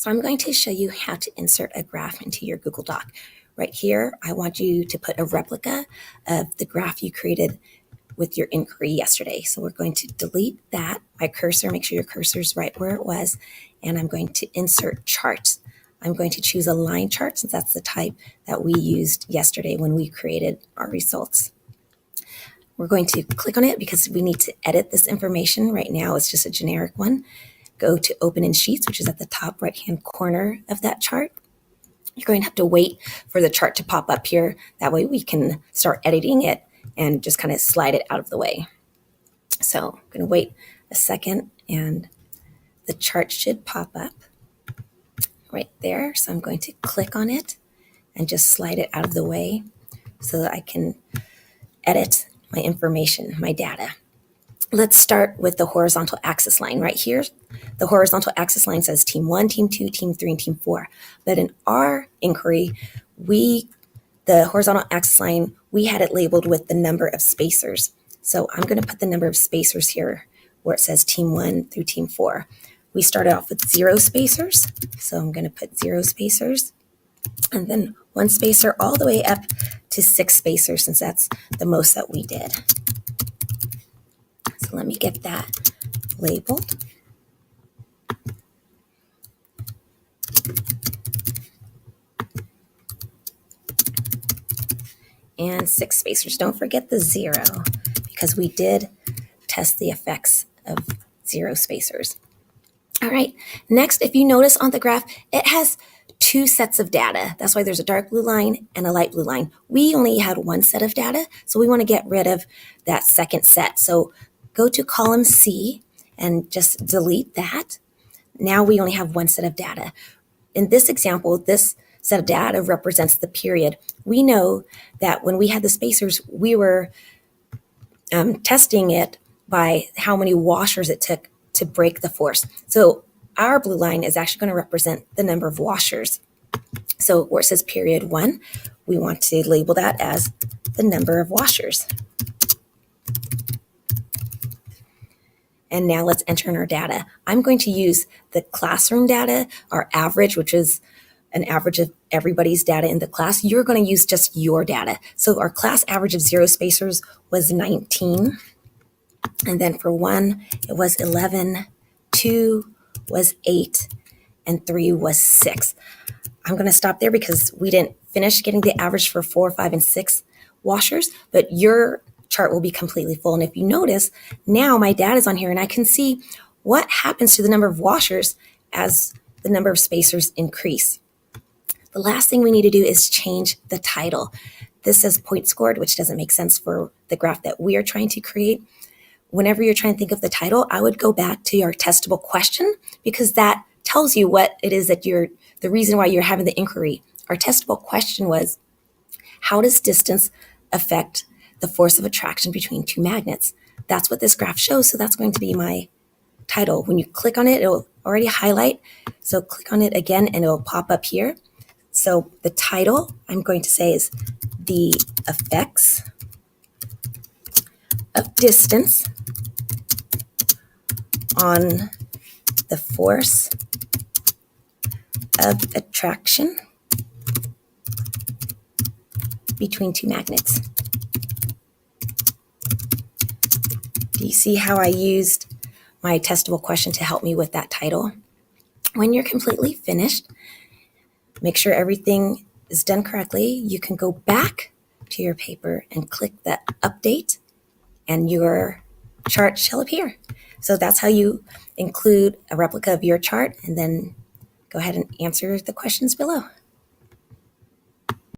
So I'm going to show you how to insert a graph into your Google Doc. Right here, I want you to put a replica of the graph you created with your inquiry yesterday. So we're going to delete that. My cursor, make sure your cursor is right where it was. And I'm going to insert chart. I'm going to choose a line chart since that's the type that we used yesterday when we created our results. We're going to click on it because we need to edit this information. Right now, it's just a generic one. Go to Open in Sheets, which is at the top right-hand corner of that chart. You're going to have to wait for the chart to pop up here. That way we can start editing it and just kind of slide it out of the way. So I'm going to wait a second and the chart should pop up right there. So I'm going to click on it and just slide it out of the way so that I can edit my information, my data. Let's start with the horizontal axis line right here. The horizontal axis line says team 1, team 2, team 3, and team 4. But in our inquiry, the horizontal axis line, we had it labeled with the number of spacers. So I'm going to put the number of spacers here where it says team 1 through team 4. We started off with 0 spacers. So I'm going to put 0 spacers and then 1 spacer all the way up to 6 spacers since that's the most that we did. So let me get that labeled. And 6 spacers. Don't forget the 0 because we did test the effects of 0 spacers. All right, next, if you notice on the graph, it has 2 sets of data. That's why there's a dark blue line and a light blue line. We only had 1 set of data, so we want to get rid of that second set. So go to column C and just delete that. Now we only have 1 set of data. In this example, this set of data represents the period. We know that when we had the spacers, we were testing it by how many washers it took to break the force. So our blue line is actually going to represent the number of washers. So where it says period 1, we want to label that as the number of washers. And now let's enter in our data. I'm going to use the classroom data, our average, which is an average of everybody's data in the class. You're going to use just your data. So our class average of 0 spacers was 19. And then for 1, it was 11, 2 was 8, and 3 was 6. I'm going to stop there because we didn't finish getting the average for 4, 5, and 6 washers, but your chart will be completely full. And if you notice, now my data is on here and I can see what happens to the number of washers as the number of spacers increase. The last thing we need to do is change the title. This says point scored, which doesn't make sense for the graph that we are trying to create. Whenever you're trying to think of the title, I would go back to your testable question because that tells you what it is that the reason why you're having the inquiry. Our testable question was, how does distance affect the force of attraction between 2 magnets? That's what this graph shows, so that's going to be my title. When you click on it, it'll already highlight. So click on it again and it'll pop up here. So the title I'm going to say is the effects of distance on the force of attraction between 2 magnets. Do you see how I used my testable question to help me with that title? When you're completely finished, make sure everything is done correctly. You can go back to your paper and click that update and your chart shall appear. So that's how you include a replica of your chart and then go ahead and answer the questions below.